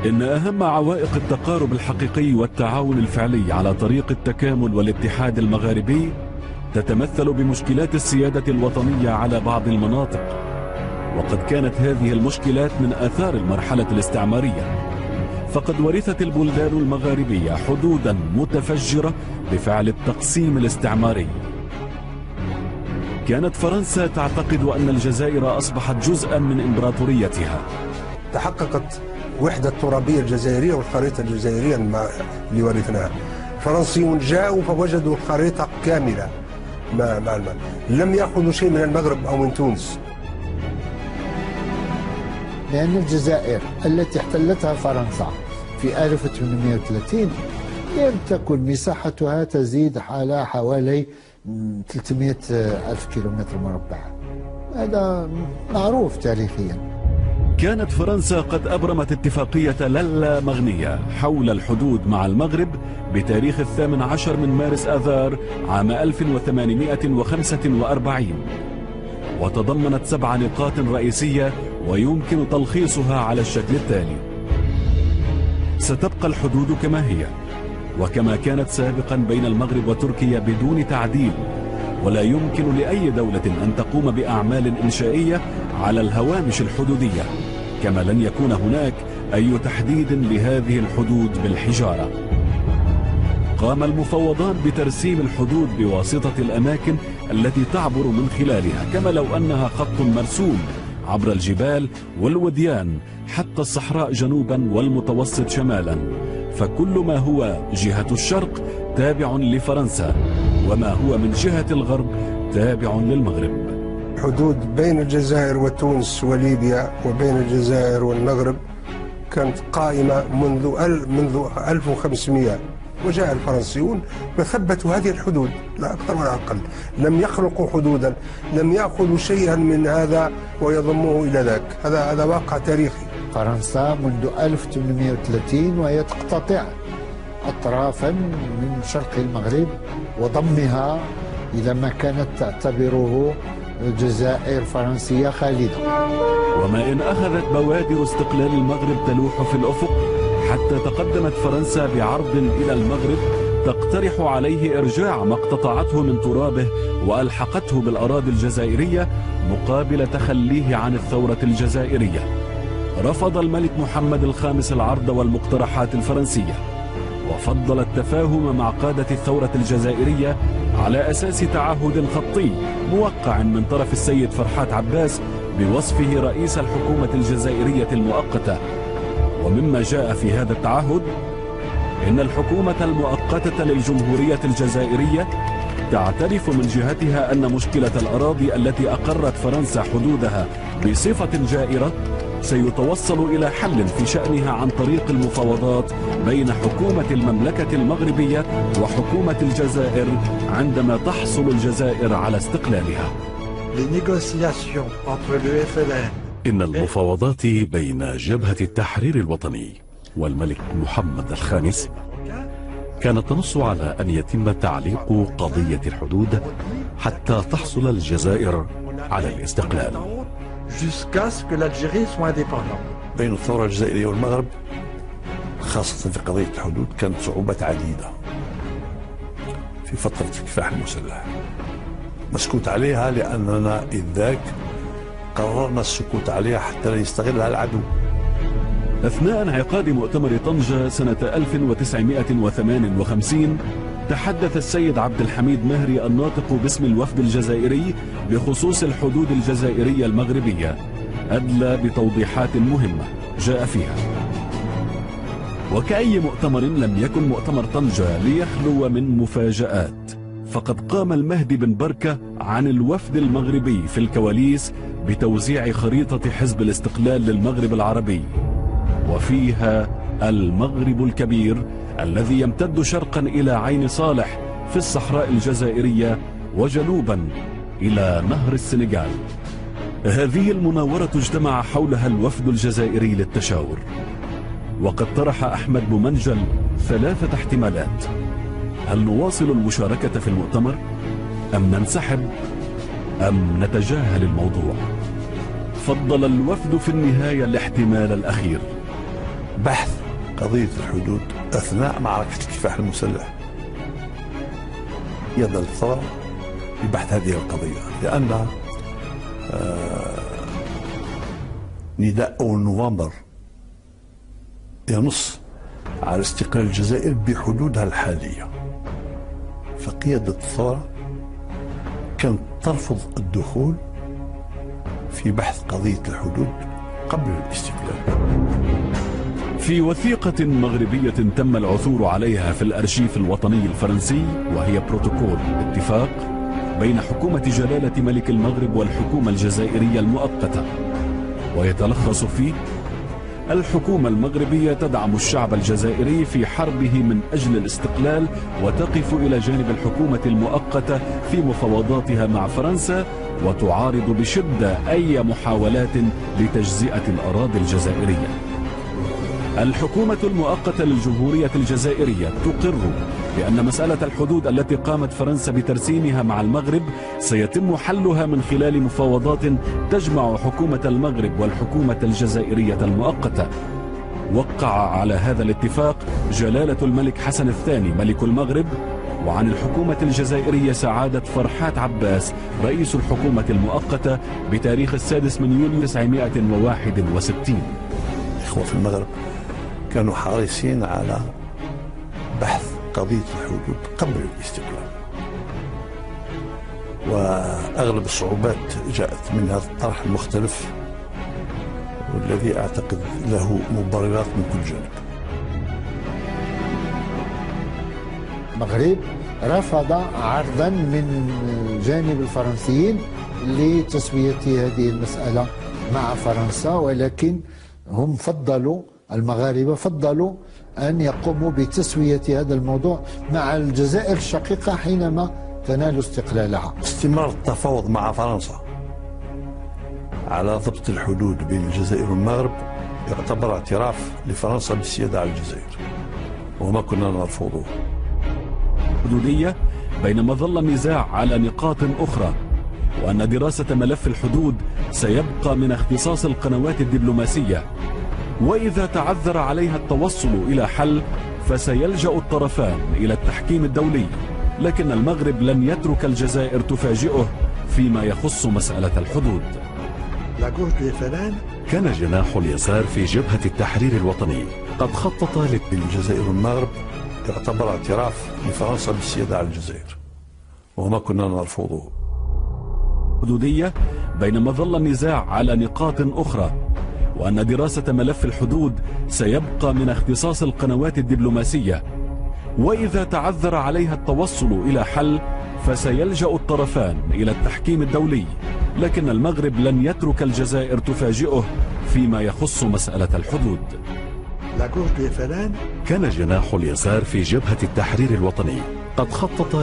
إن أهم عوائق التقارب الحقيقي والتعاون الفعلي على طريق التكامل والاتحاد المغاربي تتمثل بمشكلات السيادة الوطنية على بعض المناطق، وقد كانت هذه المشكلات من آثار المرحلة الاستعمارية، فقد ورثت البلدان المغاربية حدودا متفجرة بفعل التقسيم الاستعماري. كانت فرنسا تعتقد أن الجزائر أصبحت جزءا من إمبراطوريتها. تحققت وحدة الترابية الجزائرية والخريطة الجزائرية اللي ورثناها. الفرنسيون جاءوا فوجدوا الخريطة كاملة مع المال. لم يأخذوا شيء من المغرب أو من تونس، لأن الجزائر التي احتلتها فرنسا في 1830 لم تكن مساحتها تزيد على حوالي 300 ألف كيلومتر مربع. هذا معروف تاريخيا. كانت فرنسا قد أبرمت اتفاقية لالا مغنية حول الحدود مع المغرب بتاريخ 18 من مارس آذار عام 1845، وتضمنت 7 نقاط رئيسية ويمكن تلخيصها على الشكل التالي: ستبقى الحدود كما هي وكما كانت سابقا بين المغرب وتركيا بدون تعديل، ولا يمكن لأي دولة أن تقوم بأعمال إنشائية على الهوامش الحدودية، كما لن يكون هناك أي تحديد لهذه الحدود بالحجارة. قام المفوضان بترسيم الحدود بواسطة الأماكن التي تعبر من خلالها، كما لو أنها خط مرسوم عبر الجبال والوديان حتى الصحراء جنوبا والمتوسط شمالا، فكل ما هو جهة الشرق تابع لفرنسا، وما هو من جهة الغرب تابع للمغرب. حدود بين الجزائر وتونس وليبيا وبين الجزائر والمغرب كانت قائمة منذ 1500، وجاء الفرنسيون فثبتوا هذه الحدود لا أكثر ولا أقل. لم يخلقوا حدودا، لم يأخذوا شيئا من هذا ويضموه إلى ذاك. هذا واقع تاريخي. فرنسا منذ 1830 وهي تقتطع أطرافا من شرق المغرب وضمها إلى ما كانت تعتبره جزائر فرنسية خالدة. وما إن أخذت بوادر استقلال المغرب تلوح في الأفق حتى تقدمت فرنسا بعرض إلى المغرب تقترح عليه إرجاع ما اقتطعته من ترابه وألحقته بالأراضي الجزائرية مقابل تخليه عن الثورة الجزائرية. رفض الملك محمد الخامس العرض والمقترحات الفرنسية، وفضل التفاهم مع قادة الثورة الجزائرية على أساس تعهد خطي موقع من طرف السيد فرحات عباس بوصفه رئيس الحكومة الجزائرية المؤقتة. ومما جاء في هذا التعهد إن الحكومة المؤقتة للجمهورية الجزائرية تعترف من جهتها أن مشكلة الأراضي التي أقرت فرنسا حدودها بصفة جائرة سيتوصل إلى حل في شأنها عن طريق المفاوضات بين حكومة المملكة المغربية وحكومة الجزائر عندما تحصل الجزائر على استقلالها. إن المفاوضات بين جبهة التحرير الوطني والملك محمد الخامس كانت تنص على أن يتم تعليق قضية الحدود حتى تحصل الجزائر على الاستقلال. بين الثورة الجزائرية والمغرب خاصة في قضية الحدود كانت صعوبات عديدة في فترة الكفاح المسلح مسكوت عليها، لأننا إذ ذاك قررنا السكوت عليها حتى لا يستغلها العدو. أثناء انعقاد مؤتمر طنجة سنة 1958 تحدث السيد عبد الحميد مهري الناطق باسم الوفد الجزائري بخصوص الحدود الجزائرية المغربية، أدلى بتوضيحات مهمة جاء فيها: وكأي مؤتمر لم يكن مؤتمر طنجة ليخلو من مفاجآت، فقد قام المهدي بن بركة عن الوفد المغربي في الكواليس بتوزيع خريطة حزب الاستقلال للمغرب العربي، وفيها المغرب الكبير الذي يمتد شرقا إلى عين صالح في الصحراء الجزائرية وجنوبا إلى نهر السنغال. هذه المناورة اجتمع حولها الوفد الجزائري للتشاور، وقد طرح أحمد بومنجل 3 احتمالات: هل نواصل المشاركة في المؤتمر أم ننسحب أم نتجاهل الموضوع؟ فضل الوفد في النهاية الاحتمال الأخير، بحث قضية الحدود أثناء معركة الكفاح المسلح يد الثورة ببحث هذه القضية، لأن نداء أول نوفمبر ينص على استقلال الجزائر بحدودها الحالية، فقيادة الثورة كانت ترفض الدخول في بحث قضية الحدود قبل الاستقلال. في وثيقة مغربية تم العثور عليها في الأرشيف الوطني الفرنسي، وهي بروتوكول اتفاق بين حكومة جلالة ملك المغرب والحكومة الجزائرية المؤقتة، ويتلخص فيه: الحكومة المغربية تدعم الشعب الجزائري في حربه من أجل الاستقلال، وتقف إلى جانب الحكومة المؤقتة في مفاوضاتها مع فرنسا، وتعارض بشدة أي محاولات لتجزئة الأراضي الجزائرية. الحكومة المؤقتة للجمهورية الجزائرية تقر بأن مسألة الحدود التي قامت فرنسا بترسيمها مع المغرب سيتم حلها من خلال مفاوضات تجمع حكومة المغرب والحكومة الجزائرية المؤقتة. وقع على هذا الاتفاق جلالة الملك حسن الثاني ملك المغرب، وعن الحكومة الجزائرية سعادة فرحات عباس رئيس الحكومة المؤقتة بتاريخ 6 يوليو 1961. إخوة في المغرب كانوا حريصين على بحث قضية الحدود قبل الاستقلال، وأغلب الصعوبات جاءت من هذا الطرح المختلف، والذي أعتقد له مبررات من كل جانب. المغرب رفض عرضا من جانب الفرنسيين لتسوية هذه المسألة مع فرنسا، ولكن هم المغاربة فضلوا أن يقوموا بتسوية هذا الموضوع مع الجزائر الشقيقة حينما تنال استقلالها. استمرار التفاوض مع فرنسا على ضبط الحدود بين الجزائر والمغرب يعتبر اعتراف لفرنسا بالسيادة على الجزائر، وما كنا نرفضه. حدودية بينما ظل النزاع على نقاط أخرى، وأن دراسة ملف الحدود سيبقى من اختصاص القنوات الدبلوماسية، وإذا تعذر عليها التوصل إلى حل فسيلجأ الطرفان إلى التحكيم الدولي، لكن المغرب لن يترك الجزائر تفاجئه فيما يخص مسألة الحدود. كان جناح اليسار في جبهة التحرير الوطني قد خطط للجزائر والمغرب يعتبر اعتراف لفرنسا بالسيادة على الجزائر، وما كنا نرفضه. حدودية بينما ظل النزاع على نقاط أخرى، وأن دراسة ملف الحدود سيبقى من اختصاص القنوات الدبلوماسية، وإذا تعذر عليها التوصل إلى حل فسيلجأ الطرفان إلى التحكيم الدولي، لكن المغرب لن يترك الجزائر تفاجئه فيما يخص مسألة الحدود. كان جناح اليسار في جبهة التحرير الوطني قد خطط